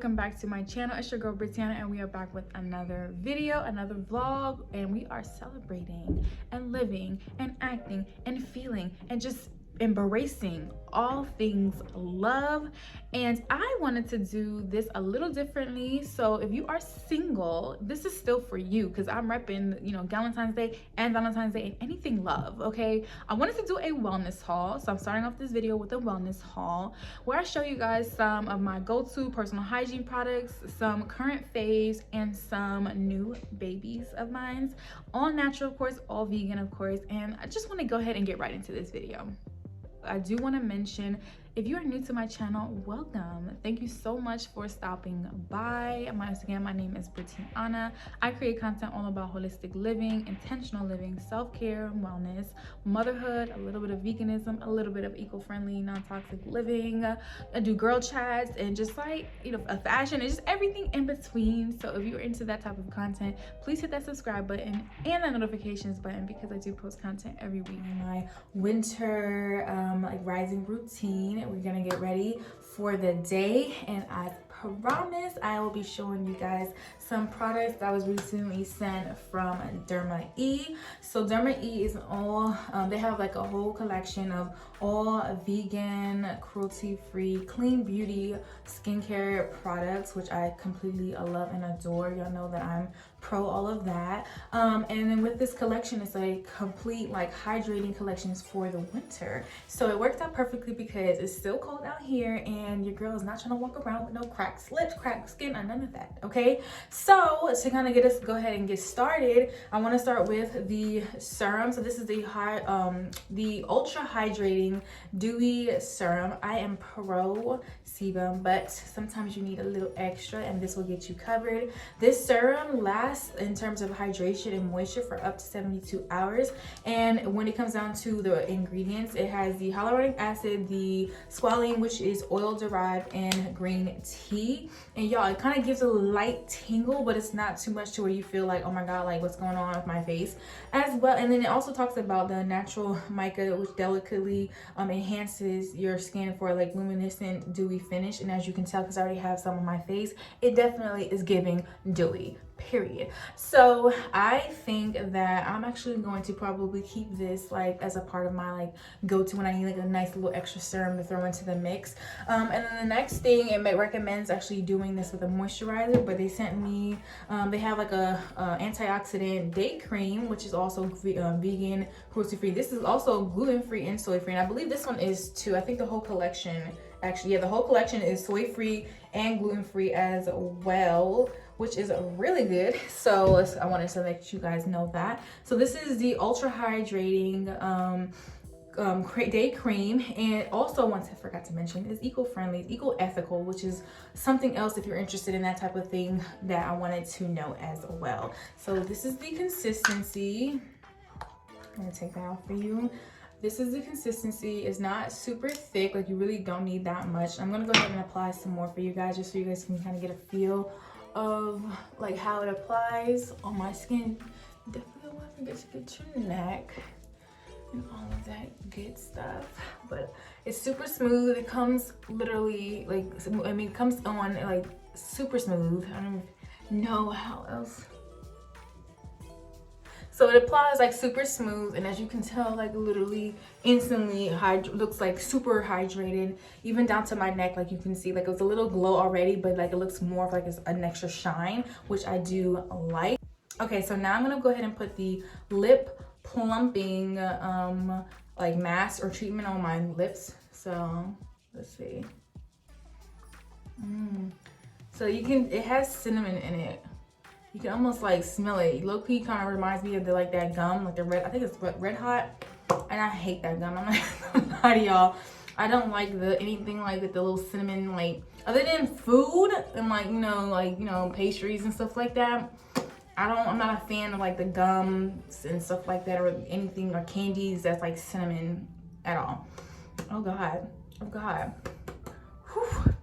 welcome back to my channel. It's your girl Brittana, and we are back with another video, another vlog, and we are celebrating and living and acting and feeling and just embracing all things love. And I wanted to do this a little differently, so if you are single, this is still for you, because I'm repping, you know, Valentine's Day and anything love. Okay, I wanted to do a wellness haul, so I'm starting off this video with a wellness haul where I show you guys some of my go-to personal hygiene products, some current faves, and some new babies of mine, all natural of course, all vegan of course. And I just want to go ahead and get right into this video. I do want to mention, if you are new to my channel, welcome. Thank you so much for stopping by. Once again, my name is Brittana. I create content all about holistic living, intentional living, self-care, wellness, motherhood, a little bit of veganism, a little bit of eco-friendly, non-toxic living. I do girl chats and just like, you know, a fashion and just everything in between. So if you're into that type of content, please hit that subscribe button and the notifications button, because I do post content every week. My winter like rising routine. We're gonna get ready for the day, and as promised, I will be showing you guys some products that was recently sent from Derma. So Derma is all they have like a whole collection of all vegan, cruelty-free, clean beauty skincare products, which I completely love and adore. Y'all know that I'm pro all of that. And then with this collection, it's a complete like hydrating collections for the winter. So it worked out perfectly because it's still cold out here and your girl is not trying to walk around with no cracked lips, cracked skin, or none of that. Okay, so to kind of get us go ahead and get started, I want to start with the serum. So this is the ultra hydrating dewy serum. I am pro sebum, but sometimes you need a little extra, and this will get you covered. This serum lasts in terms of hydration and moisture for up to 72 hours. And when it comes down to the ingredients, it has the hyaluronic acid, the squalene, which is oil derived, and green tea. And y'all, it kind of gives a light tingle, but it's not too much to where you feel like, oh my god, like what's going on with my face as well. And then it also talks about the natural mica, which delicately enhances your skin for like luminescent dewy finish. And as you can tell, because I already have some on my face, it definitely is giving dewy, period. So I think that I'm actually going to probably keep this like as a part of my like go-to when I need like a nice little extra serum to throw into the mix. And then the next thing, it recommends actually doing this with a moisturizer, but they sent me they have like a antioxidant day cream, which is also vegan, cruelty-free. This is also gluten-free and soy-free, and I believe this one is too. I think the whole collection, actually, yeah, the whole collection is soy-free and gluten-free as well, which is really good. So I wanted to let you guys know that. So this is the ultra hydrating day cream, and also once I forgot to mention, is eco-friendly, eco-ethical, which is something else if you're interested in that type of thing that I wanted to know as well. So this is the consistency. I'm gonna take that off for you. This is the consistency. It's not super thick, like you really don't need that much. I'm gonna go ahead and apply some more for you guys, just so you guys can kind of get a feel of like how it applies on my skin. Definitely don't want to forget to get your neck and all of that good stuff, but it's super smooth. It comes literally like, I mean, it comes on like super smooth. I don't know how else. So it applies like super smooth, and as you can tell, like literally instantly looks like super hydrated, even down to my neck. Like you can see, like it was a little glow already, but like it looks more of like an extra shine, which I do like. Okay, so now I'm gonna go ahead and put the lip plumping like mask or treatment on my lips. So let's see. So you can, it has cinnamon in it. You can almost like smell it. Low-key kind of reminds me of the like that gum, like the red, I think it's Red Hot, and I hate that gum. I'm not gonna lie to y'all. I don't like anything like with the little cinnamon, like other than food and like, you know, pastries and stuff like that. I'm not a fan of like the gums and stuff like that, or anything, or candies that's like cinnamon at all. Oh god, oh god. Whew.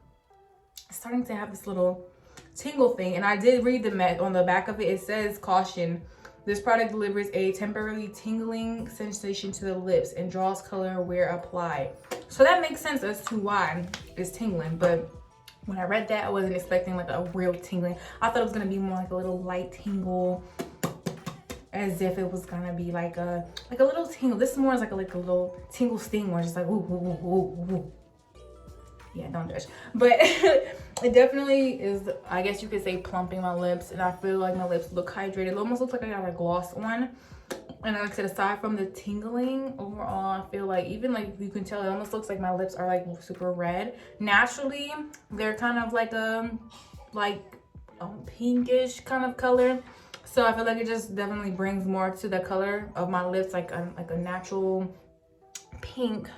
It's starting to have this little tingle thing, and I did read on the back of it. It says, caution, this product delivers a temporarily tingling sensation to the lips and draws color where applied. So that makes sense as to why it's tingling, but When I read that, I wasn't expecting like a real tingling. I thought it was gonna be more like a little light tingle, as if it was gonna be like a little tingle. This is more like a little tingle sting, where it's just like ooh, ooh, ooh, ooh, ooh. Yeah, don't judge. But it definitely is, I guess you could say, plumping my lips, and I feel like my lips look hydrated. It almost looks like I got a gloss on. And like I said, aside from the tingling, overall, I feel like, even like you can tell, it almost looks like my lips are like super red. Naturally, they're kind of like a pinkish kind of color. So I feel like it just definitely brings more to the color of my lips, like a natural pink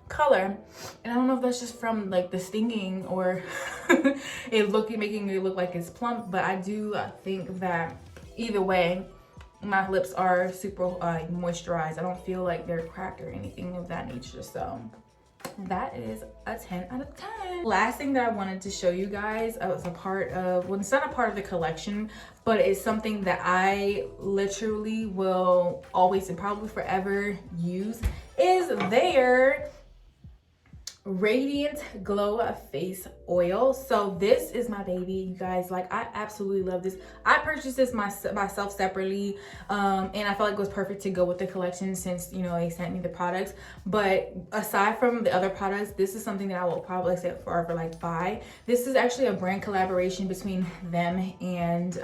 color. And I don't know if that's just from like the stinging or making it look like it's plump, but I do think that either way, my lips are super moisturized. I don't feel like they're cracked or anything of that nature. So that is a 10 out of 10. Last thing that I wanted to show you guys was a part of, well, it's not a part of the collection, but it's something that I literally will always and probably forever use, is their Radiant Glow Face Oil. So this is my baby, you guys. Like, I absolutely love this. I purchased this myself separately, and I felt like it was perfect to go with the collection, since, you know, they sent me the products. But aside from the other products, this is something that I will probably say forever like buy. This is actually a brand collaboration between them and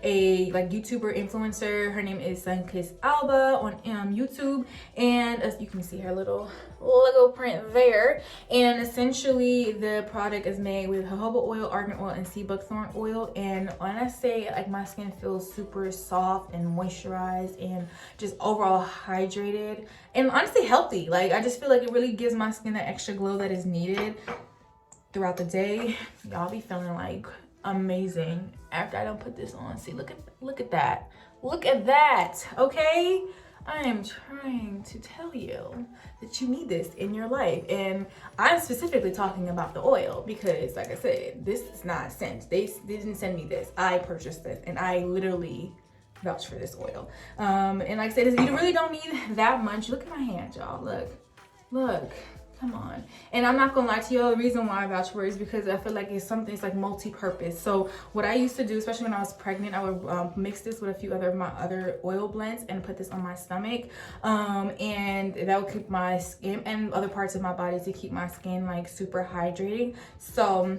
a like YouTuber influencer. Her name is Sunkiss Alba on YouTube, and as you can see, her little logo print there. And essentially the product is made with jojoba oil, argan oil, and sea buckthorn oil. And when I say, like, my skin feels super soft and moisturized and just overall hydrated and honestly healthy. Like, I just feel like it really gives my skin that extra glow that is needed throughout the day. Y'all be feeling like amazing after I don't put this on. See, look at that. Look at that, okay? I am trying to tell you that you need this in your life. And I'm specifically talking about the oil because, like I said, this is not sent. They didn't send me this. I purchased this, and I literally vouch for this oil. And like I said, you really don't need that much. Look at my hand, y'all. Look. Come on. And I'm not gonna lie to you, the reason why I vouch for it is because I feel like it's like multi-purpose. So what I used to do, especially when I was pregnant, I would mix this with a few of my other oil blends and put this on my stomach. And that would keep my skin and other parts of my body to keep my skin like super hydrating. So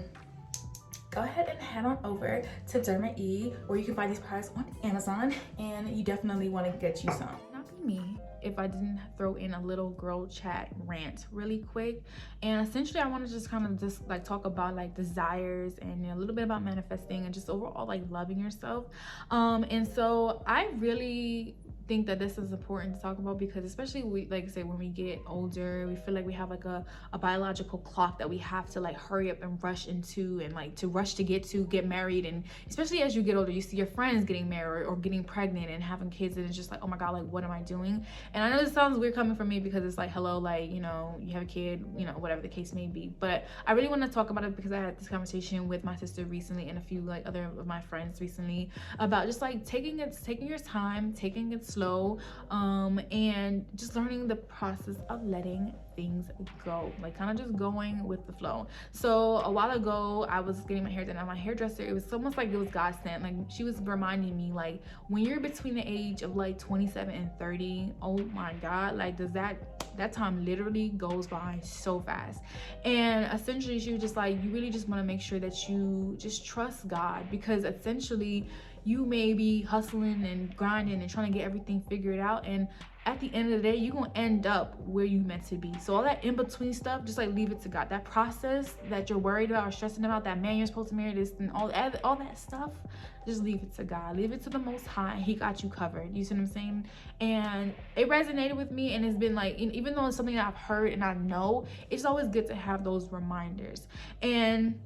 go ahead and head on over to Derma E, where you can find these products on Amazon, and you definitely want to get you some. Not be me if I didn't throw in a little girl chat rant really quick. And essentially I want to just kind of just like talk about like desires and a little bit about manifesting and just overall like loving yourself. And so I really think that this is important to talk about, because especially like I say, when we get older, we feel like we have like a biological clock that we have to like hurry up and rush into, and like to rush to get married. And especially as you get older, you see your friends getting married or getting pregnant and having kids, and it's just like, oh my god, like what am I doing? And I know this sounds weird coming from me, because it's like, hello, like, you know, you have a kid, you know, whatever the case may be. But I really want to talk about it because I had this conversation with my sister recently and a few like other of my friends recently about just like taking your time, taking it slow, and just learning the process of letting things go, like kind of just going with the flow. So a while ago I was getting my hair done at my hairdresser. It was almost like it was God sent. Like, she was reminding me, like, when you're between the age of like 27 and 30, oh my god, like does that time literally goes by so fast. And essentially she was just like, you really just want to make sure that you just trust God, because essentially you may be hustling and grinding and trying to get everything figured out, and at the end of the day you're gonna end up where you meant to be. So all that in between stuff, just like leave it to God. That process that you're worried about or stressing about, that man you're supposed to marry, this and all that stuff, just leave it to God, leave it to the Most High. He got you covered. You see what I'm saying? And it resonated with me, and it's been like, even though it's something that I've heard and I know, it's always good to have those reminders. And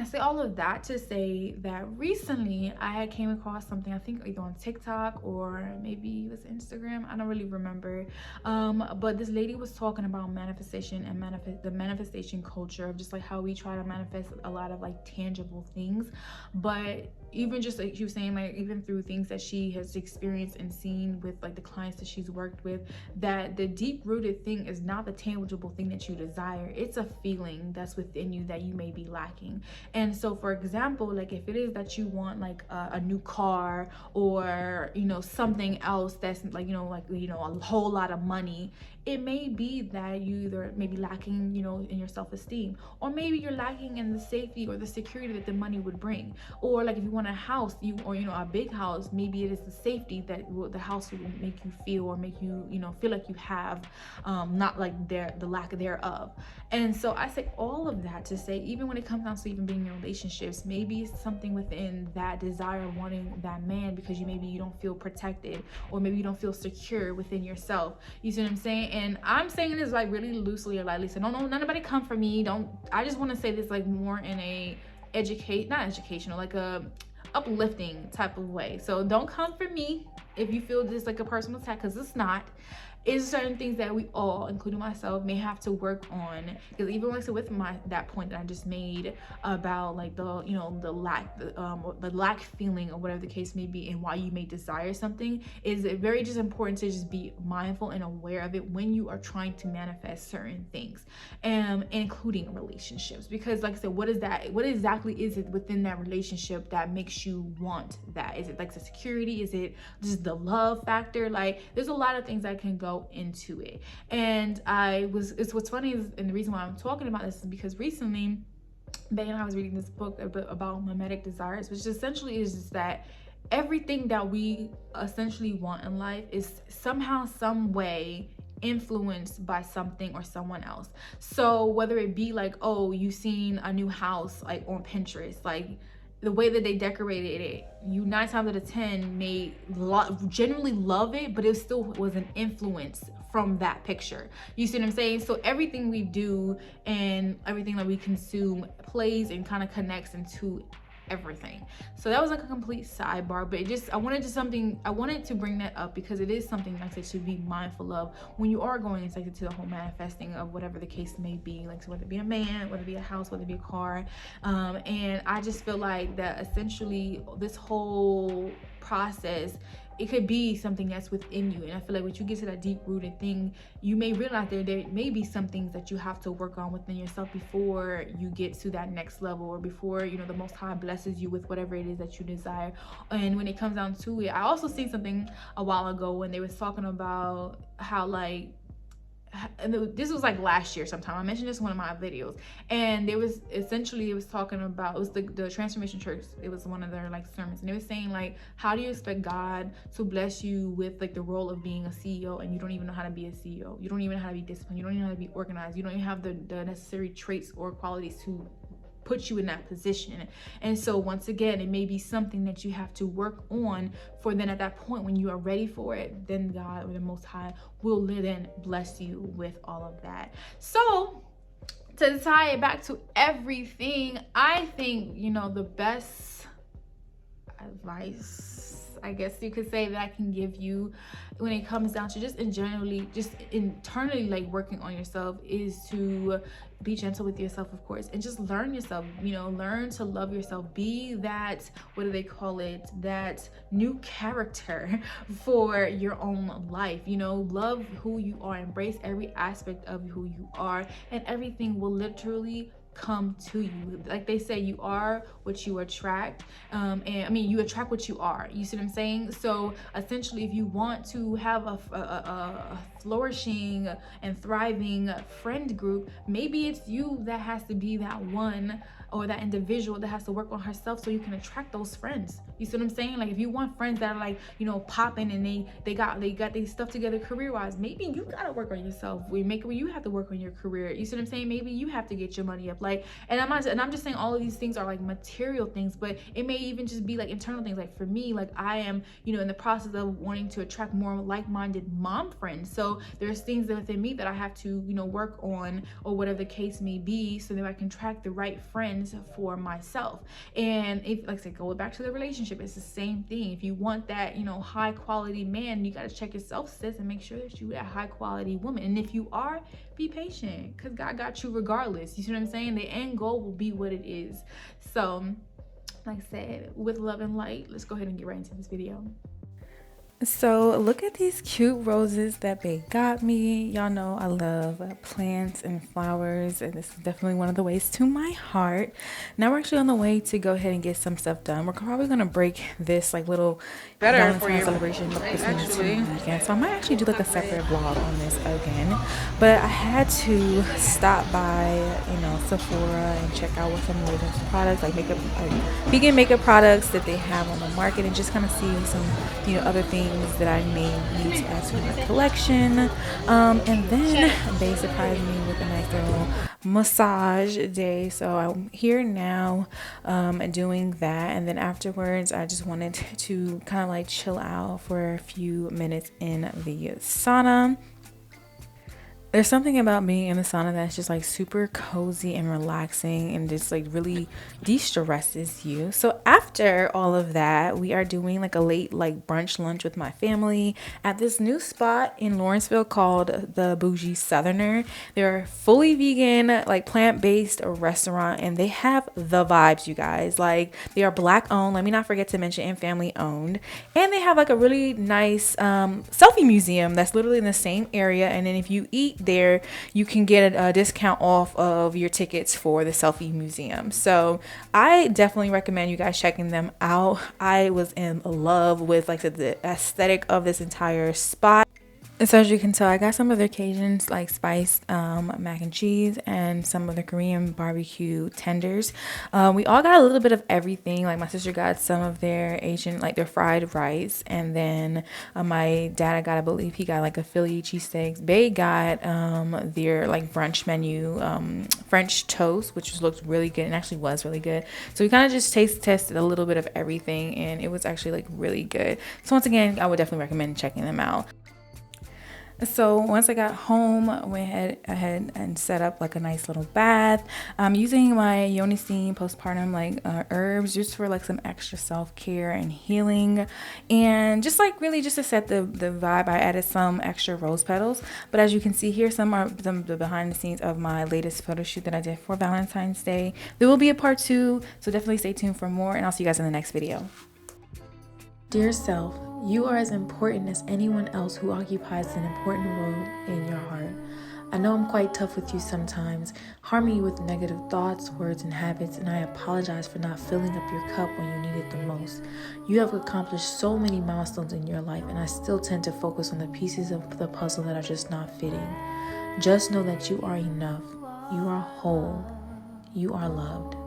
I say all of that to say that recently I had came across something, I think either on TikTok or maybe it was Instagram, I don't really remember, but this lady was talking about manifestation and the manifestation culture of just like how we try to manifest a lot of like tangible things, but even just like she was saying, like even through things that she has experienced and seen with like the clients that she's worked with, that the deep rooted thing is not the tangible thing that you desire, it's a feeling that's within you that you may be lacking. And so for example, like if it is that you want like a new car, or you know something else that's like a whole lot of money, it may be that you either maybe lacking in your self-esteem, or maybe you're lacking in the safety or the security that the money would bring. Or like if you want a house, or a big house, maybe it is the safety that the house will make you feel, or make you feel like you have, not like the lack thereof. And so I say all of that to say, even when it comes down to even being in relationships, maybe it's something within that desire of wanting that man because maybe you don't feel protected, or maybe you don't feel secure within yourself. You see what I'm saying? And I'm saying this like really loosely or lightly, so don't nobody come for me. I just want to say this like more in a not educational, like a uplifting type of way. So don't come for me if you feel this like a personal attack, because it's not. Is certain things that we all, including myself, may have to work on. Because even like so with that point that I just made about like the lack feeling, or whatever the case may be, and why you may desire something, is it very just important to just be mindful and aware of it when you are trying to manifest certain things, including relationships. Because like I said, what exactly is it within that relationship that makes you want that? Is it like the security? Is it just the love factor? Like there's a lot of things that can go into it. And it's what's funny is, and the reason why I'm talking about this is because recently Bay and I was reading this book about mimetic desires, which essentially is just that everything that we essentially want in life is somehow, some way influenced by something or someone else. So whether it be like, oh, you've seen a new house like on Pinterest, like the way that they decorated it, you 9 times out of 10 may generally love it, but it still was an influence from that picture. You see what I'm saying? So everything we do and everything that we consume plays and kind of connects into everything. So that was like a complete sidebar, but I wanted to bring that up because it is something like I said to be mindful of when you are going into the whole manifesting of whatever the case may be, like so whether it be a man, whether it be a house, whether it be a car, and I just feel like that essentially this whole process, it could be something that's within you. And I feel like when you get to that deep rooted thing, you may realize there may be some things that you have to work on within yourself before you get to that next level, or before the Most High blesses you with whatever it is that you desire. And when it comes down to it, I also seen something a while ago when they was talking about how like, and this was like last year sometime, I mentioned this in one of my videos, and it was talking about, it was the Transformation Church, it was one of their like sermons, and they was saying like, how do you expect God to bless you with like the role of being a CEO and you don't even know how to be a CEO, you don't even know how to be disciplined, you don't even know how to be organized, you don't even have the necessary traits or qualities to put you in that position. And so once again, it may be something that you have to work on for then at that point when you are ready for it, then God or the Most High will then bless you with all of that. So to tie it back to everything, I think the best advice, I guess you could say, that I can give you when it comes down to just internally like working on yourself is to be gentle with yourself, of course, and just learn yourself, learn to love yourself, be that, what do they call it, that new character for your own life. Love who you are, embrace every aspect of who you are, and everything will literally come to you. Like they say, you are what you attract, and I mean you attract what you are. You see what I'm saying? So essentially, if you want to have a flourishing and thriving friend group, maybe it's you that has to be that one or that individual that has to work on herself so you can attract those friends. You see what I'm saying? Like if you want friends that are like popping and they got their stuff together career-wise, maybe you gotta work on yourself. You have to work on your career. You see what I'm saying? Maybe you have to get your money up. Like Like, and I'm just saying all of these things are like material things, but it may even just be like internal things. Like for me, like I am, you know, in the process of wanting to attract more like-minded mom friends. So there's things within me that I have to, you know, work on, or whatever the case may be, so that I can attract the right friends for myself. And if, like I said, go back to the relationship, it's the same thing. If you want that, you know, high quality man, you got to check yourself, sis, and make sure that you that high quality woman. And if you are, be patient, because God got you regardless. You see what I'm saying? The end goal will be what it is. So like I said, with love and light, let's go ahead and get right into this video. So look at these cute roses that they got me. Y'all know I love plants and flowers, and this is definitely one of the ways to my heart. Now we're actually on the way to go ahead and get some stuff done. We're probably gonna break this like little Valentine's celebration between the 2 weekends. So I might actually do like a separate vlog on this again. But I had to stop by, you know, Sephora and check out what some of those products, like makeup, like vegan makeup products that they have on the market, and just kind of see some, you know, other things that I may need to add to my collection. And then they surprised me with a nice little massage day, so I'm here now doing that. And then afterwards I just wanted to kind of like chill out for a few minutes in the sauna. There's something about being in the sauna that's just like super cozy and relaxing, and just like really de-stresses you. So after all of that, we are doing like a late like brunch lunch with my family at this new spot in Lawrenceville called the Bougie Southerner. They're fully vegan, like plant-based restaurant, and they have the vibes, you guys. Like, they are Black owned, let me not forget to mention, and family owned. And they have like a really nice selfie museum that's literally in the same area. And then if you eat there, you can get a discount off of your tickets for the selfie museum. So I definitely recommend you guys checking them out. I was in love with like the aesthetic of this entire spot. So as you can tell, I got some of their Cajuns, like spiced mac and cheese, and some of the Korean barbecue tenders. We all got a little bit of everything. Like my sister got some of their Asian, like their fried rice, and then my dad got, I believe he got like a Philly cheesesteaks. They got their like brunch menu, French toast, which looked really good and actually was really good. So we kind of just tested a little bit of everything, and it was actually like really good. So once again, I would definitely recommend checking them out. So once I got home, I went ahead and set up like a nice little bath. I'm using my Yoni Steam postpartum like herbs just for like some extra self-care and healing, and just like really just to set the vibe. I added some extra rose petals, but as you can see here, some are the behind the scenes of my latest photo shoot that I did for Valentine's Day. There will be a part 2, so definitely stay tuned for more, and I'll see you guys in the next video. Dear self, you are as important as anyone else who occupies an important role in your heart. I know I'm quite tough with you sometimes, harming you with negative thoughts, words, and habits, and I apologize for not filling up your cup when you need it the most. You have accomplished so many milestones in your life, and I still tend to focus on the pieces of the puzzle that are just not fitting. Just know that you are enough. You are whole. You are loved.